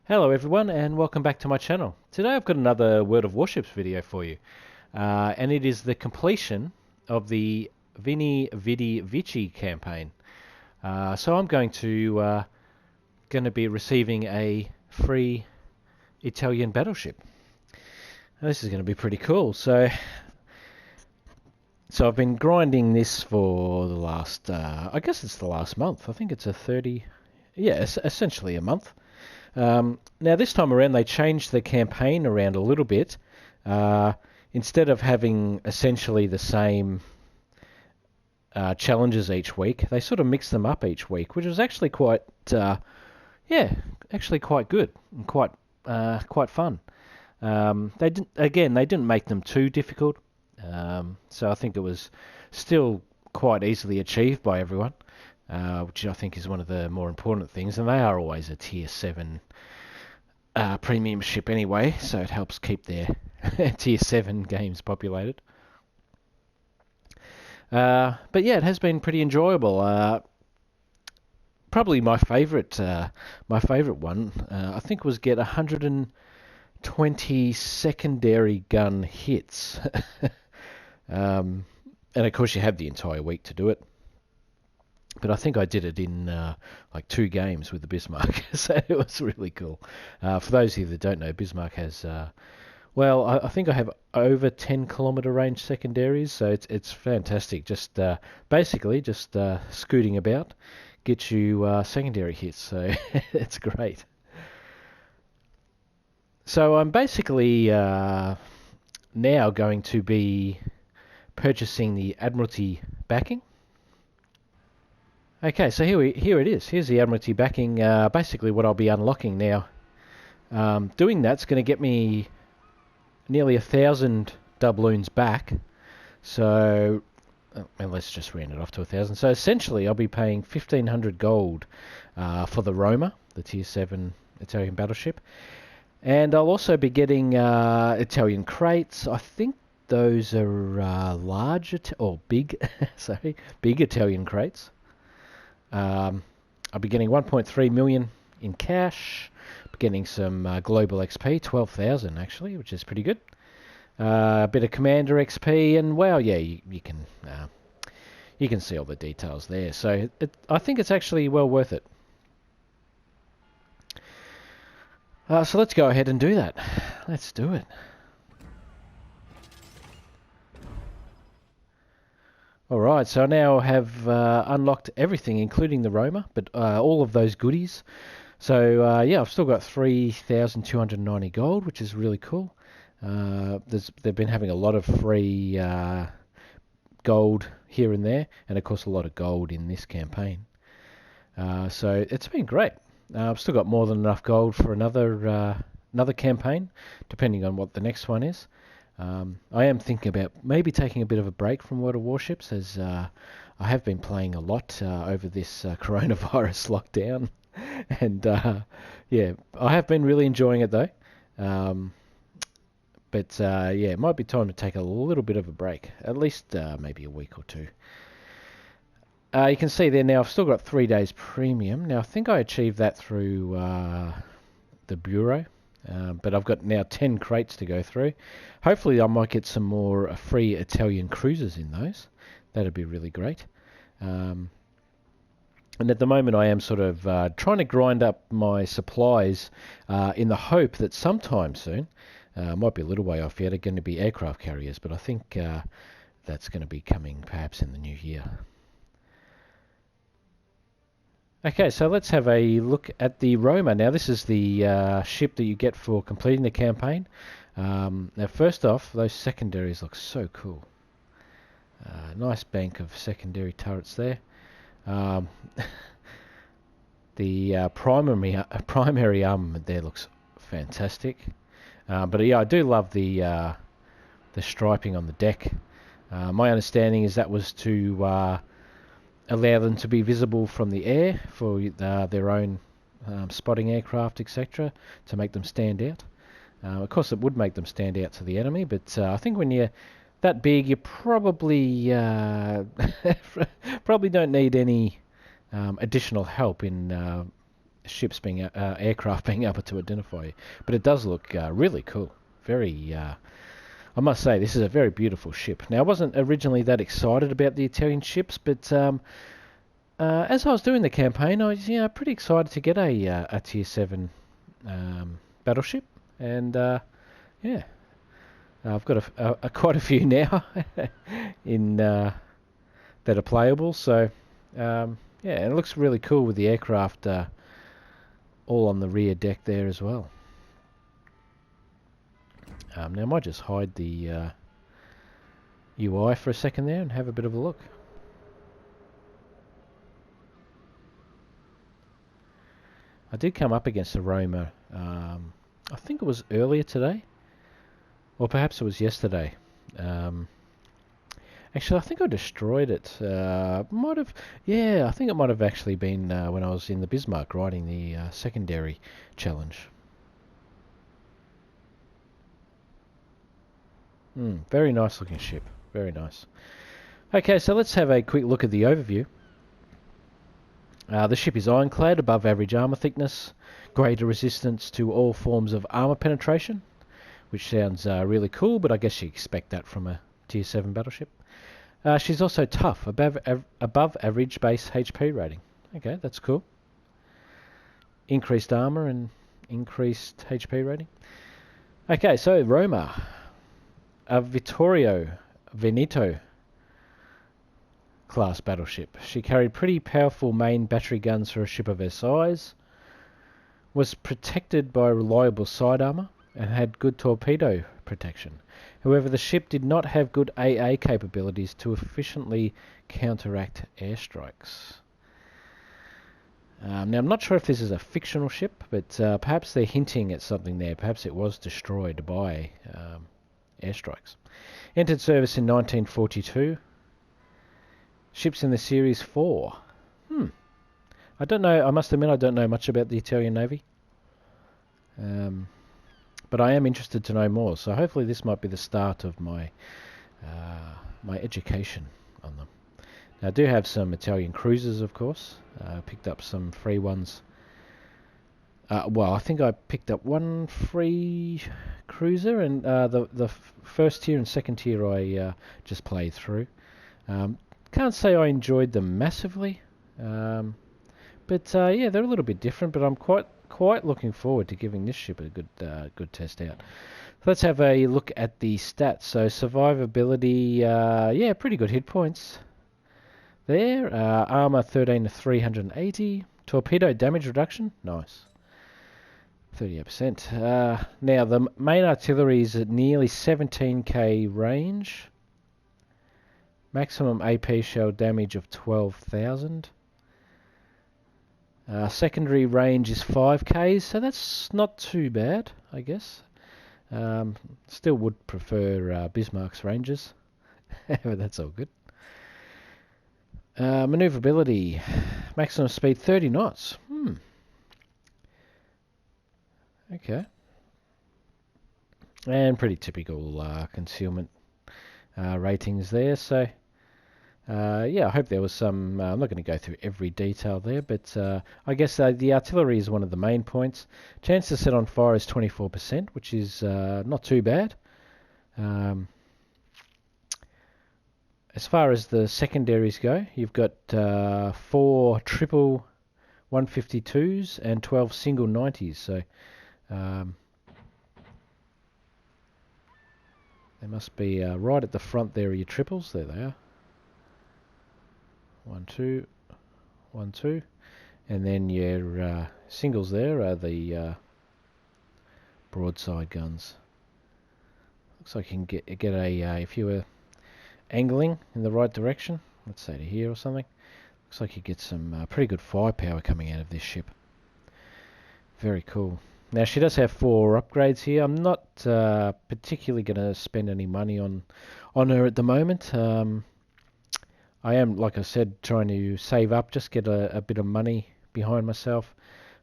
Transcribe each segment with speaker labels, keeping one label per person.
Speaker 1: Hello everyone and welcome back to my channel. Today I've got another World of Warships video for you, and it is the completion of the VENI, VIDI, VICI campaign. So I'm going to be receiving a free Italian battleship. Now, this is going to be pretty cool. So I've been grinding this for the last, I guess it's the last month. I think it's essentially a month. Now this time around they changed the campaign around a little bit. Instead of having essentially the same challenges each week, they sort of mixed them up each week, which was actually quite good and quite fun. They didn't make them too difficult, so I think it was still quite easily achieved by everyone. Which I think is one of the more important things, and they are always a tier 7 premium ship anyway, so it helps keep their tier 7 games populated. But yeah, it has been pretty enjoyable. Probably my favourite one, I think, was get 120 secondary gun hits, and of course you have the entire week to do it. But I think I did it in like 2 games with the Bismarck, so it was really cool. For those of you that don't know, Bismarck has, I think I have over 10 kilometre range secondaries, so it's fantastic. Just basically just scooting about gets you secondary hits, so it's great. So I'm basically now going to be purchasing the Admiralty backing. Okay, so here it is. Here's the Admiralty backing, basically what I'll be unlocking now. Doing that's going to get me nearly 1,000 doubloons back. So, and let's just round it off to 1,000. So essentially I'll be paying 1,500 gold for the Roma, the tier 7 Italian battleship. And I'll also be getting Italian crates. I think those are big Italian crates. I'll be getting 1.3 million in cash, getting some global XP, 12,000 actually, which is pretty good. A bit of commander XP, and well, yeah, you can see all the details there. So I think it's actually well worth it. So let's go ahead and do that. Let's do it. Alright, so I now have unlocked everything, including the Roma, but all of those goodies. So yeah, I've still got 3,290 gold, which is really cool. They've been having a lot of free gold here and there, and of course a lot of gold in this campaign. So it's been great. I've still got more than enough gold for another campaign, depending on what the next one is. I am thinking about maybe taking a bit of a break from World of Warships, as I have been playing a lot over this coronavirus lockdown, and yeah, I have been really enjoying it though. But yeah, it might be time to take a little bit of a break, at least maybe a week or 2. You can see there now I've still got 3 days premium. Now I think I achieved that through the Bureau. But I've got now 10 crates to go through. Hopefully I might get some more free Italian cruisers in those. That'd be really great. And at the moment I am sort of trying to grind up my supplies in the hope that sometime soon, might be a little way off yet, are going to be aircraft carriers, but I think that's going to be coming perhaps in the new year. Okay, so let's have a look at the Roma. Now, this is the ship that you get for completing the campaign. Now, first off, those secondaries look so cool. Nice bank of secondary turrets there. The primary armament there looks fantastic. But yeah, I do love the striping on the deck. My understanding is that was to allow them to be visible from the air for their own spotting aircraft, etc., to make them stand out. Of course, it would make them stand out to the enemy, but I think when you're that big, you probably probably don't need any additional help in ships being aircraft being able to identify you. But it does look really cool. Very, I must say, this is a very beautiful ship. Now, I wasn't originally that excited about the Italian ships, but as I was doing the campaign, I was pretty excited to get a Tier 7 battleship, and yeah, I've got quite a few now in that are playable. So yeah, and it looks really cool with the aircraft all on the rear deck there as well. Now I might just hide the UI for a second there and have a bit of a look. I did come up against a Roma, I think it was earlier today, or perhaps it was yesterday. Actually, I think I destroyed it. Might have, yeah, I think it might have actually been when I was in the Bismarck riding the secondary challenge. Very nice looking ship, very nice. Okay, so let's have a quick look at the overview. The ship is ironclad, above average armour thickness, greater resistance to all forms of armour penetration, which sounds really cool, but I guess you expect that from a Tier 7 battleship. She's also tough, above average base HP rating. Okay, that's cool. Increased armour and increased HP rating. Okay, so Roma. A Vittorio Veneto class battleship. She carried pretty powerful main battery guns for a ship of her size, was protected by reliable side armour, and had good torpedo protection. However, the ship did not have good AA capabilities to efficiently counteract airstrikes. Now, I'm not sure if this is a fictional ship, but perhaps they're hinting at something there. Perhaps it was destroyed by airstrikes. Entered service in 1942. Ships in the series 4. I don't know, I must admit I don't know much about the Italian Navy. But I am interested to know more, so hopefully this might be the start of my my education on them. Now, I do have some Italian cruisers, of course. Picked up some free ones. Well, I think I picked up one free cruiser, and the first tier and second tier I just played through. Can't say I enjoyed them massively, but yeah, they're a little bit different. But I'm quite looking forward to giving this ship a good test out. Let's have a look at the stats. So survivability, yeah, pretty good hit points there. Armor 13 to 380. Torpedo damage reduction, nice. 38%. Now, the main artillery is at nearly 17k range. Maximum AP shell damage of 12,000. Secondary range is 5k, so that's not too bad, I guess. Still would prefer Bismarck's ranges, but that's all good. Maneuverability. Maximum speed 30 knots. Okay. And pretty typical concealment ratings there. So, yeah, I hope there was some... I'm not going to go through every detail there, but I guess the artillery is one of the main points. Chance to set on fire is 24%, which is not too bad. As far as the secondaries go, you've got 4 triple 152s and 12 single 90s. So they must be right at the front there are your triples. There they are. 1, 2, 1, 2. And then your singles there are the broadside guns. Looks like you can get a if you were angling in the right direction, let's say to here or something, looks like you get some pretty good firepower coming out of this ship. Very cool. Now, she does have 4 upgrades here. I'm not particularly going to spend any money on her at the moment. I am, like I said, trying to save up, just get a bit of money behind myself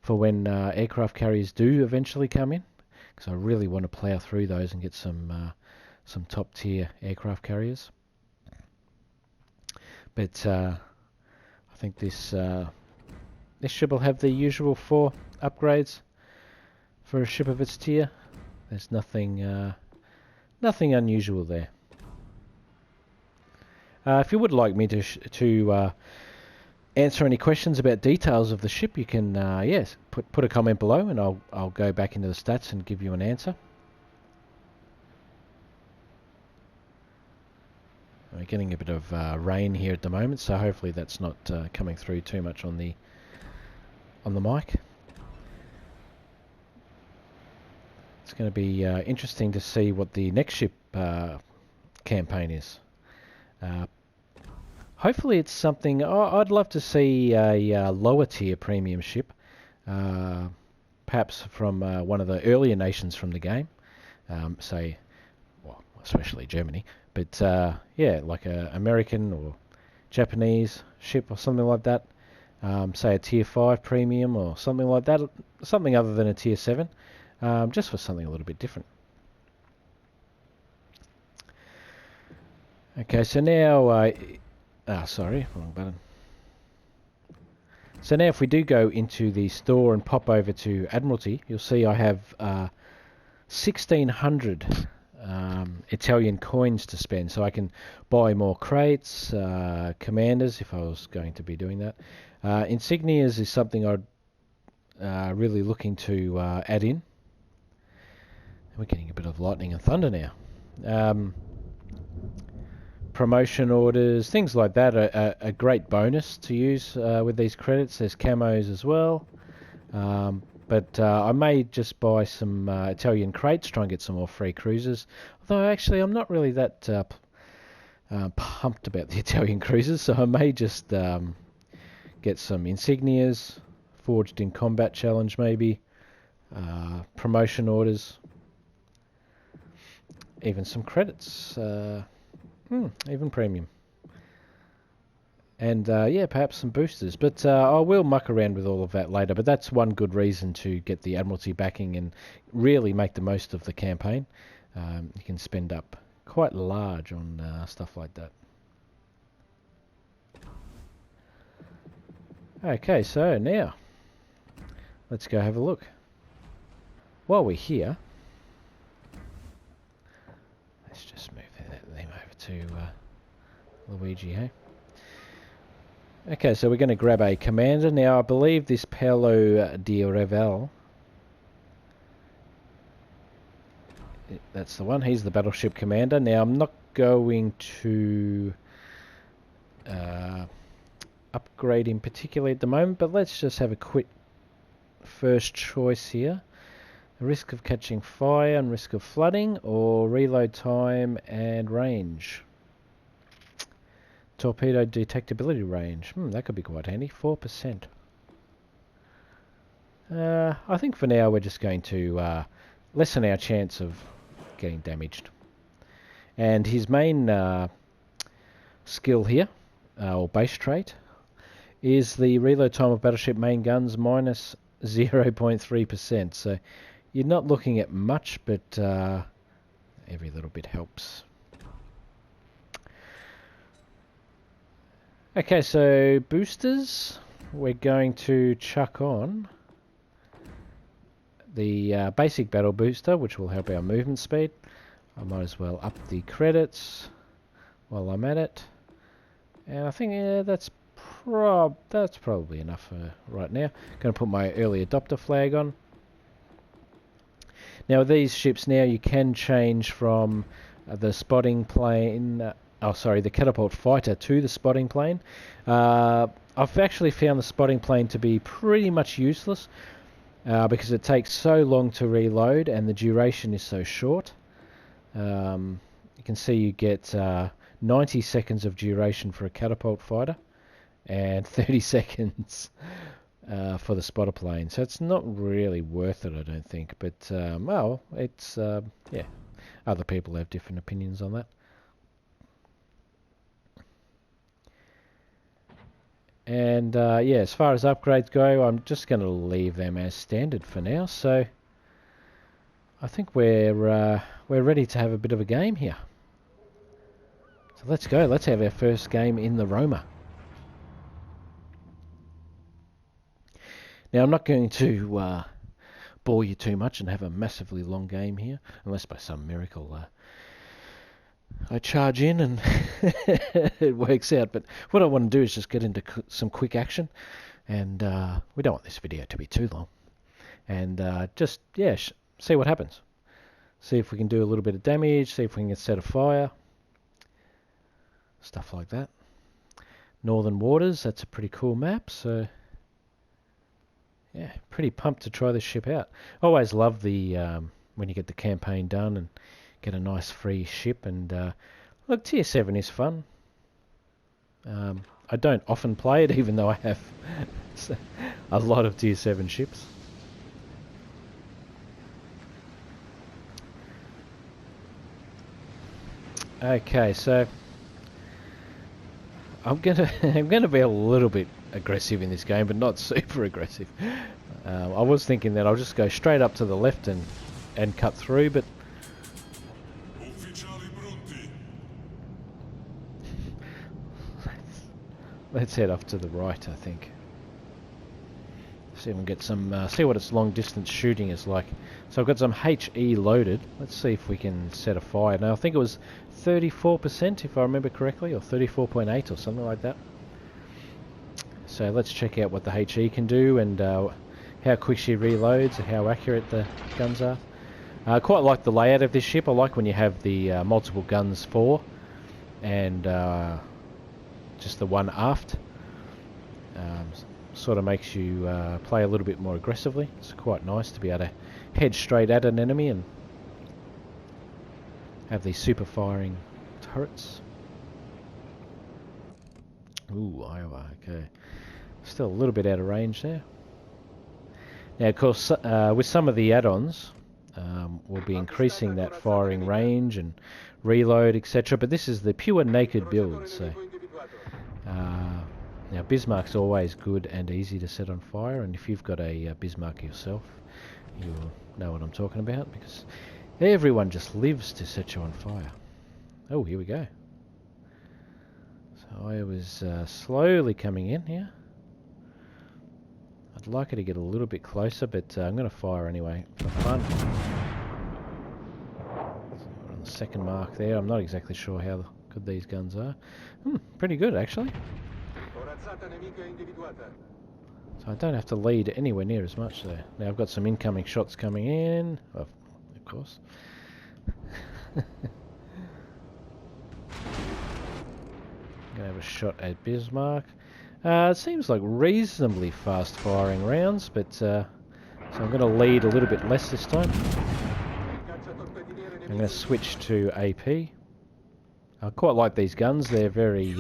Speaker 1: for when aircraft carriers do eventually come in, because I really want to plough through those and get some top tier aircraft carriers. But I think this this ship will have the usual 4 upgrades for a ship of its tier. There's nothing nothing unusual there. If you would like me to answer any questions about details of the ship, you can yes, put a comment below, and I'll go back into the stats and give you an answer. We're getting a bit of rain here at the moment, so hopefully that's not coming through too much on the mic. It's going to be interesting to see what the next ship campaign is. Hopefully it's something... I'd love to see a lower tier premium ship, perhaps from one of the earlier nations from the game, say, well, especially Germany, but yeah, like a American or Japanese ship or something like that. Say a tier 5 premium or something like that, something other than a tier 7, just for something a little bit different. Okay, so now sorry, wrong button. So now if we do go into the store and pop over to Admiralty, you'll see I have 1,600 Italian coins to spend, so I can buy more crates, commanders if I was going to be doing that. Insignias is something I'd really looking to add in. We're getting a bit of lightning and thunder now. Promotion orders, things like that are a great bonus to use with these credits. There's camos as well. But I may just buy some Italian crates, try and get some more free cruisers. Although actually I'm not really that pumped about the Italian cruisers, so I may just get some insignias, forged in combat challenge maybe, promotion orders, even some credits, even premium. And yeah, perhaps some boosters. But I will muck around with all of that later. But that's one good reason to get the Admiralty backing and really make the most of the campaign. You can spend up quite large on stuff like that. Okay, so now let's go have a look. While we're here, let's just move them over to Luigi, hey? Okay, so we're going to grab a commander. Now, I believe this PAOLO di REVEL, that's the one. He's the battleship commander. Now, I'm not going to upgrade him particularly at the moment, but let's just have a quick first choice here. The risk of catching fire and risk of flooding, or reload time and range. Torpedo detectability range. That could be quite handy. 4%. I think for now we're just going to lessen our chance of getting damaged. And his main skill here, or base trait, is the reload time of battleship main guns minus 0.3%. So you're not looking at much, but every little bit helps. Okay, so boosters, we're going to chuck on the basic battle booster, which will help our movement speed. I might as well up the credits while I'm at it. And I think that's probably enough for right now. Going to put my early adopter flag on. Now with these ships now you can change from the spotting plane, the catapult fighter to the spotting plane. I've actually found the spotting plane to be pretty much useless because it takes so long to reload and the duration is so short. You can see you get 90 seconds of duration for a catapult fighter and 30 seconds for the spotter plane. So it's not really worth it, I don't think. But, well, it's, yeah, other people have different opinions on that. And, yeah, as far as upgrades go, I'm just going to leave them as standard for now. So I think we're ready to have a bit of a game here. So let's go. Let's have our first game in the Roma. Now I'm not going to bore you too much and have a massively long game here, unless by some miracle I charge in and it works out. But what I want to do is just get into some quick action, and we don't want this video to be too long. And just, yeah, see what happens. See if we can do a little bit of damage, see if we can set a fire. Stuff like that. Northern Waters, that's a pretty cool map, so yeah, pretty pumped to try this ship out. Always love the when you get the campaign done and get a nice free ship. And look, Tier 7 is fun. I don't often play it, even though I have a lot of Tier 7 ships. Okay, so I'm gonna be a little bit aggressive in this game, but not super aggressive. I was thinking that I'll just go straight up to the left and cut through, but let's head off to the right, I think. See if we can get some, see what its long distance shooting is like. So I've got some HE loaded. Let's see if we can set a fire. Now I think it was 34% if I remember correctly, or 34.8 or something like that. So let's check out what the HE can do, and how quick she reloads, and how accurate the guns are. I quite like the layout of this ship. I like when you have the multiple guns fore, and just the one aft. Sort of makes you play a little bit more aggressively. It's quite nice to be able to head straight at an enemy and have these super firing turrets. Ooh, Iowa, okay. Still a little bit out of range there. Now, of course, with some of the add-ons, we'll be increasing that firing range and reload, etc. But this is the pure naked build, so... now, Bismarck's always good and easy to set on fire, and if you've got a Bismarck yourself, you'll know what I'm talking about, because everyone just lives to set you on fire. Oh, here we go. So I was slowly coming in here. I'd like her to get a little bit closer, but I'm going to fire anyway, for fun. So we're on the second mark there. I'm not exactly sure how good these guns are. Pretty good, actually. So I don't have to lead anywhere near as much there. Now I've got some incoming shots coming in. Of course. Gonna have a shot at Bismarck. It seems like reasonably fast firing rounds, but so I'm going to lead a little bit less this time. I'm going to switch to AP. I quite like these guns. They're very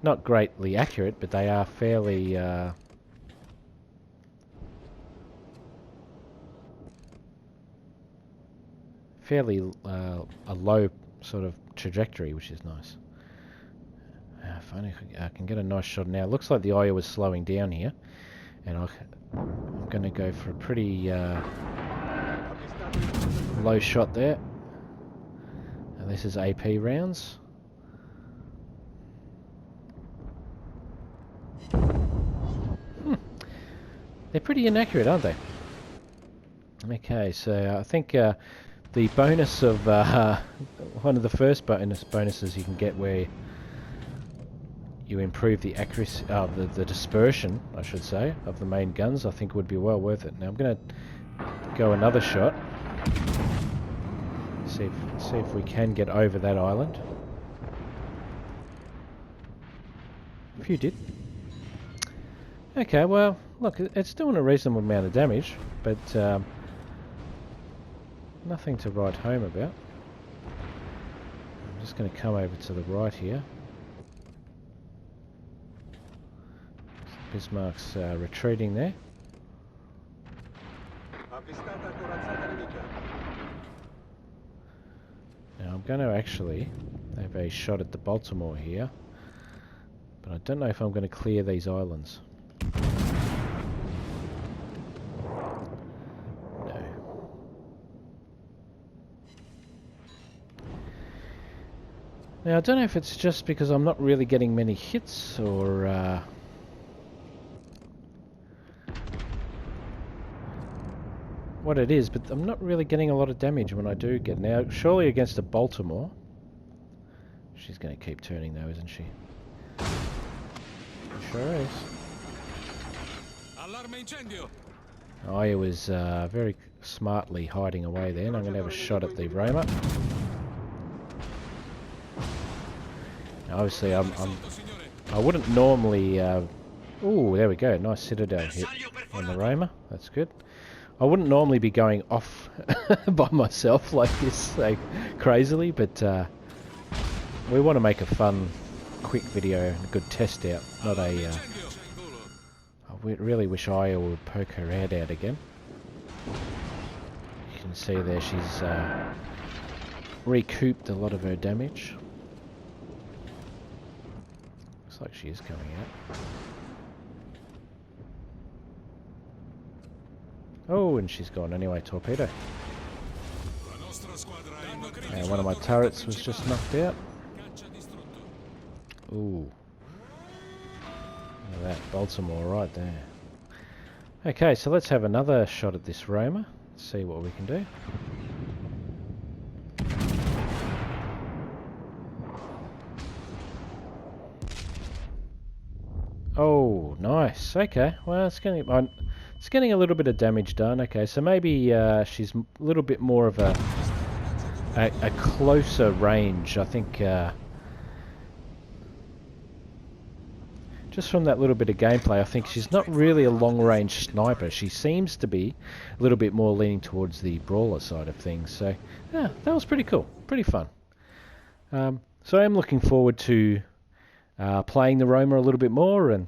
Speaker 1: not greatly accurate, but they are fairly a low sort of trajectory, which is nice. If only I can get a nice shot now. Looks like the Iowa is slowing down here, and I'm going to go for a pretty low shot there. And this is AP rounds. They're pretty inaccurate, aren't they? Okay, so I think the bonus of one of the first bonuses you can get where you improve the accuracy, the dispersion, I should say, of the main guns, I think would be well worth it. Now I'm going to go another shot. See if we can get over that island. If you did. Okay, well, look, it's doing a reasonable amount of damage, but nothing to write home about. I'm just going to come over to the right here. Bismarck's retreating there. Now I'm going to actually have a shot at the Baltimore here, but I don't know if I'm going to clear these islands. No. Now I don't know if it's just because I'm not really getting many hits, or what it is, but I'm not really getting a lot of damage when I do get... Now, surely against a Baltimore... She's going to keep turning though, isn't she? She sure is. I was very smartly hiding away there, and I'm going to have a shot at the Roma. Now, obviously, I wouldn't normally... Ooh, there we go. Nice citadel hit on the Roma. That's good. I wouldn't normally be going off by myself like this, so crazily, but we want to make a fun, quick video and a good test out, not a... I really wish Aya would poke her head out again. You can see there she's recouped a lot of her damage. Looks like she is coming out. Oh, and she's gone anyway, torpedo. And one of my turrets was just knocked out. Ooh. Look at that, Baltimore right there. Okay, so let's have another shot at this Roma. See what we can do. Oh, nice. Okay, well, it's getting a little bit of damage done. Okay, so maybe she's a little bit more of a closer range. I think just from that little bit of gameplay, I think she's not really a long-range sniper. She seems to be a little bit more leaning towards the brawler side of things. So, yeah, that was pretty cool. Pretty fun. So I am looking forward to playing the Roma a little bit more and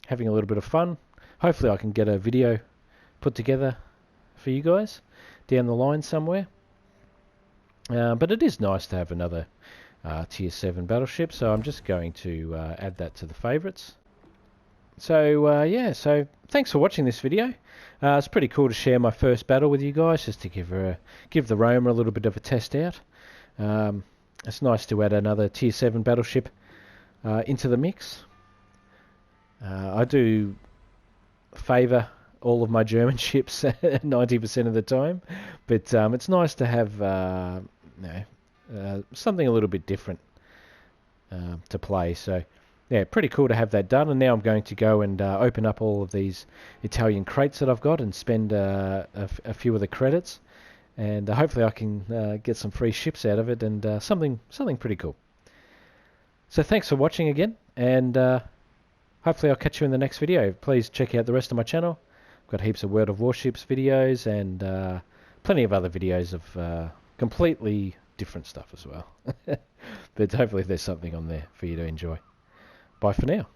Speaker 1: having a little bit of fun. Hopefully I can get a video put together for you guys down the line somewhere. But it is nice to have another Tier 7 battleship, so I'm just going to add that to the favourites. So yeah, so thanks for watching this video. It's pretty cool to share my first battle with you guys, just to give the Roma a little bit of a test out. It's nice to add another Tier 7 battleship into the mix. I do favour all of my German ships 90% of the time, but it's nice to have something a little bit different to play. So yeah, pretty cool to have that done. And now I'm going to go and open up all of these Italian crates that I've got and spend a few of the credits, and hopefully I can get some free ships out of it, and something pretty cool. So thanks for watching again, and hopefully I'll catch you in the next video. Please check out the rest of my channel. I've got heaps of World of Warships videos and plenty of other videos of completely different stuff as well. But hopefully there's something on there for you to enjoy. Bye for now.